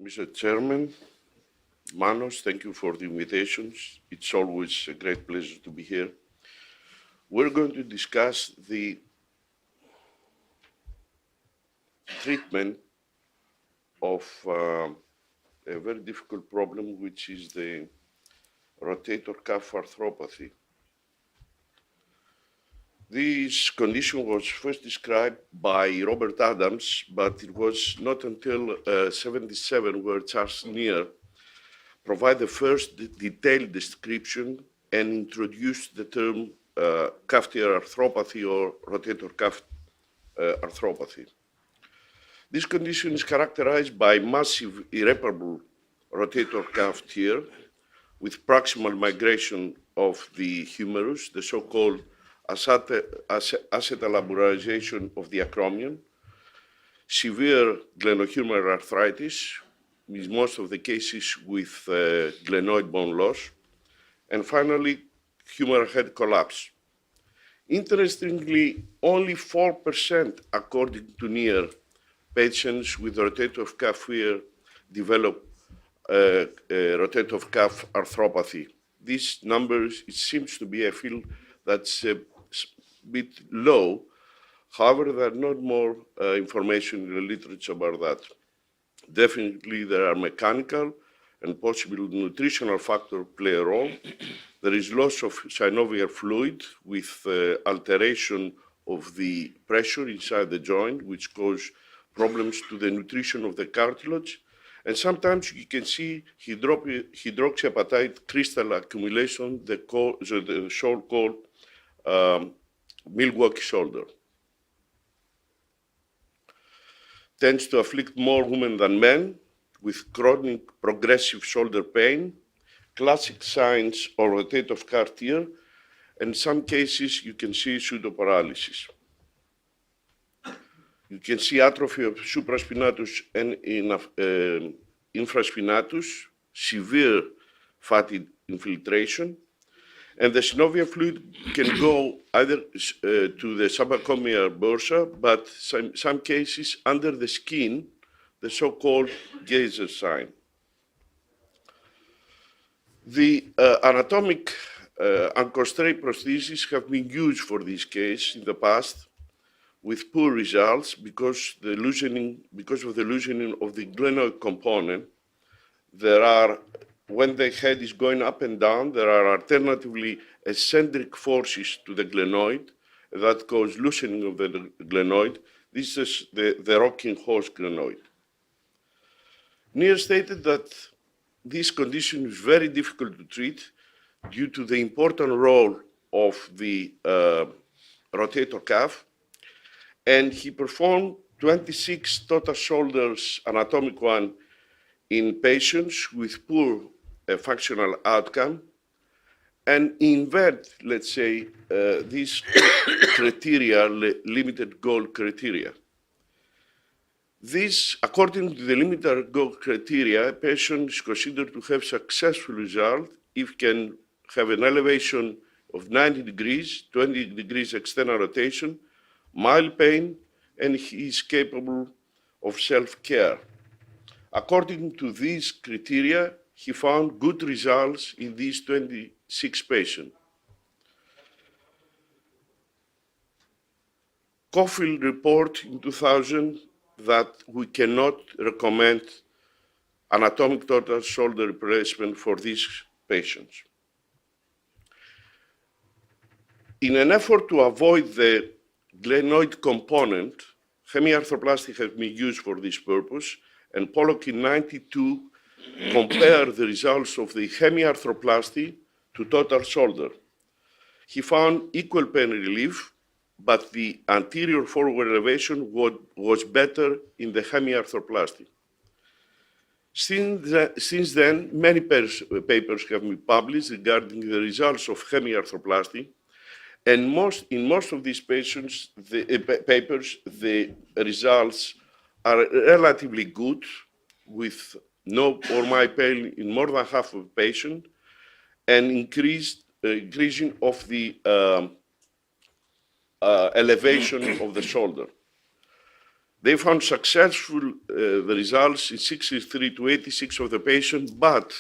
Mr. Chairman, Manos, thank you for the invitations. It's always a great pleasure to be here. We're going to discuss the treatment of a very difficult problem, which is the rotator cuff arthropathy. This condition was first described by Robert Adams, but it was not until 77 where Charles Neer provided the first detailed description and introduced the term cuff tear arthropathy or rotator cuff arthropathy. This condition is characterized by massive irreparable rotator cuff tear with proximal migration of the humerus, the so-called acetabularization of the acromion, severe glenohumeral arthritis, in most of the cases with glenoid bone loss, and finally, humeral head collapse. Interestingly, only 4%, according to Neer, patients with rotator cuff tear develop rotator cuff arthropathy. These numbers, it seems to be, I feel that's a bit low. However, there are not more information in the literature about that. Definitely, there are mechanical and possible nutritional factors play a role. There is loss of synovial fluid with alteration of the pressure inside the joint, which cause problems to the nutrition of the cartilage. And sometimes you can see hydroxyapatite crystal accumulation, the so-called Milwaukee shoulder. Tends to afflict more women than men with chronic progressive shoulder pain, classic signs of rotator cuff tear, and in some cases you can see pseudoparalysis. You can see atrophy of supraspinatus and infraspinatus, severe fatty infiltration, and the synovial fluid can go either to the subacromial bursa, but some cases under the skin, the so-called geyser sign. The anatomic anchostrate prostheses have been used for this case in the past with poor results because of the loosening of the glenoid component. There are, when the head is going up and down, there are alternatively eccentric forces to the glenoid that cause loosening of the glenoid. This is the rocking horse glenoid. Neer stated that this condition is very difficult to treat due to the important role of the rotator cuff, and he performed 26 total shoulders, anatomic one, in patients with poor functional outcome, and invert, let's say, these criteria, limited goal criteria. This, according to the limited goal criteria, a patient is considered to have successful result if can have an elevation of 90 degrees, 20 degrees external rotation, mild pain, and he is capable of self-care. According to these criteria, he found good results in these 26 patients. Caulfield report in 2000 that we cannot recommend anatomic total shoulder replacement for these patients. In an effort to avoid the glenoid component, hemiarthroplasty has been used for this purpose, and Pollock in '92 compared the results of the hemiarthroplasty to total shoulder. He found equal pain relief, but the anterior forward elevation was better in the hemiarthroplasty. Since then, many papers have been published regarding the results of hemiarthroplasty, and in most of these patients, papers, the results are relatively good, with no or mild pain in more than half of the patient, and increasing of the elevation of the shoulder. They found successful results in 63 to 86 of the patients, but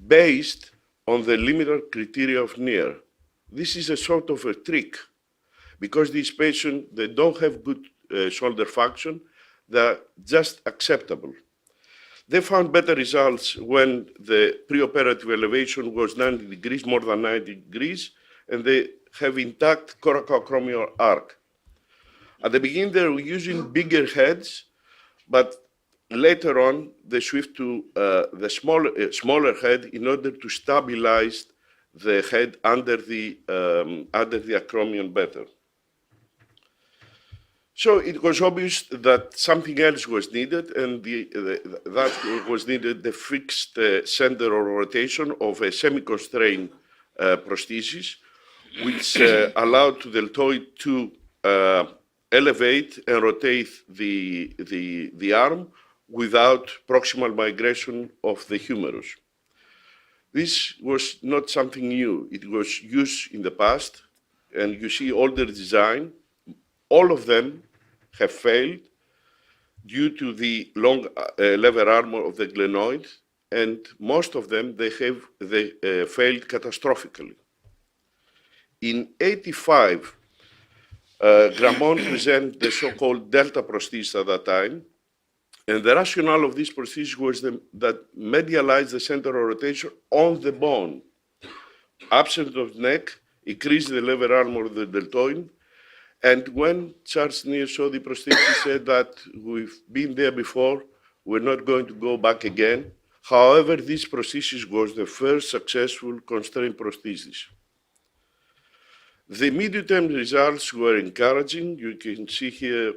based on the limited criteria of near. This is a sort of a trick, because these patients, they don't have good shoulder function, they're just acceptable. They found better results when the preoperative elevation was 90 degrees, more than 90 degrees, and they have intact coracoacromial arc. At the beginning, they were using bigger heads, but later on, they shift to the smaller head in order to stabilize the head under the acromion better. So it was obvious that something else was needed, and that was needed the fixed center of rotation of a semi-constrained prosthesis, which allowed the deltoid to elevate and rotate the arm without proximal migration of the humerus. This was not something new. It was used in the past, and you see older design. All of them have failed due to the long lever arm of the glenoid, and most of them, they failed catastrophically. In 85, Gramont presented the so-called delta prosthesis at that time, and the rationale of this prosthesis was that medialized the center of rotation on the bone. Absent of neck, increased the lever arm of the deltoid. And when Charles Neer saw the prosthesis, he said that we've been there before, we're not going to go back again. However, this prosthesis was the first successful constrained prosthesis. The medium-term results were encouraging. You can see here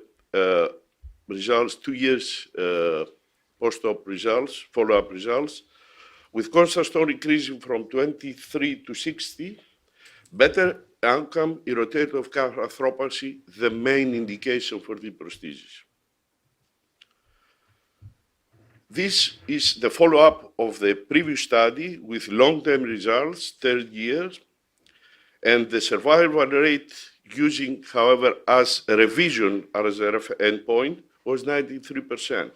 results, 2 years post-op results, follow-up results, with constant stone increasing from 23 to 60, better outcome in rotator cuff arthropathy, the main indication for the prosthesis. This is the follow-up of the previous study with long-term results, 30 years, and the survival rate using, however, as a revision as a endpoint was 93%.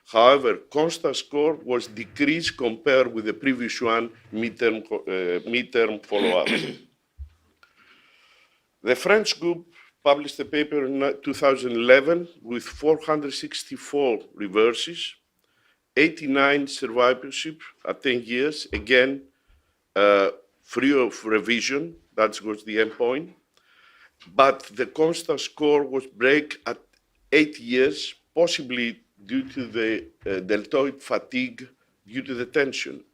However, constant score was decreased compared with the previous one, midterm follow-up. The French group published a paper in 2011 with 464 reverses, 89 survivorship at 10 years, again, free of revision, that was the endpoint. But the constant score was break at 8 years, possibly due to the deltoid fatigue due to the tension.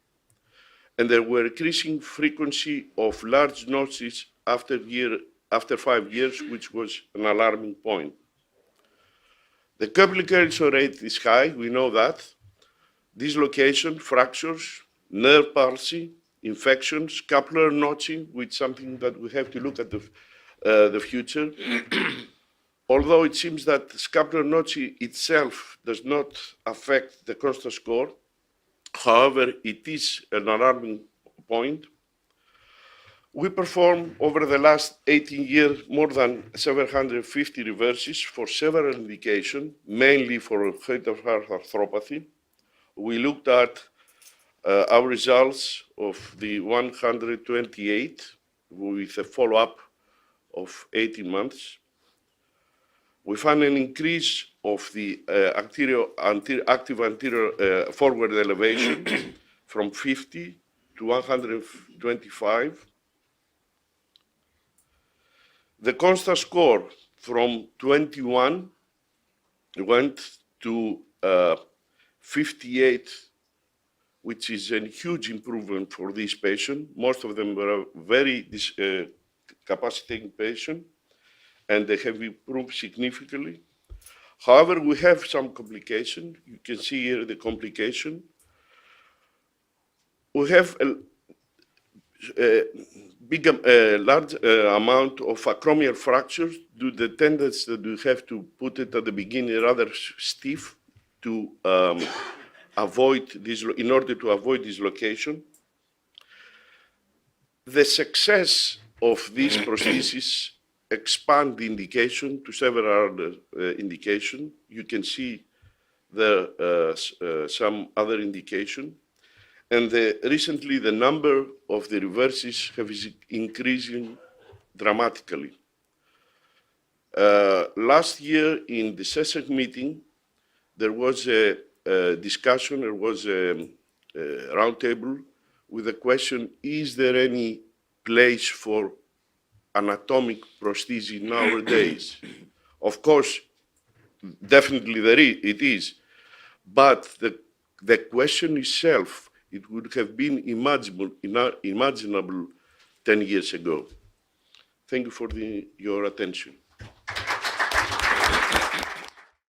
And there were increasing frequency of large notches after 5 years, which was an alarming point. The complication rate is high, we know that. Dislocation, fractures, nerve palsy, infections, scapular notching, which is something that we have to look at the future. Although it seems that scapular notching itself does not affect the constant score, however, it is an alarming point. We performed over the last 18 years more than 750 reverses for several indications, mainly for rotator cuff arthropathy. We looked at our results of the 128 with a follow-up of 18 months. We found an increase of the active anterior forward elevation from 50 to 125. The constant score from 21 went to 58, which is a huge improvement for this patient. Most of them were very capacitating patients, and they have improved significantly. However, we have some complications. You can see here the complication. We have a large amount of acromial fractures due to the tendency that we have to put it at the beginning rather stiff to avoid this, in order to avoid dislocation. The success of this prosthesis expand the indication to several other indications. You can see there some other indication. And recently, the number of the reverses is increasing dramatically. Last year, in the SESEC meeting, there was a discussion, there was a roundtable with the question, is there any place for anatomic prosthesis nowadays? Of course, definitely it is, but the question itself, it would have been imaginable 10 years ago. Thank you for your attention.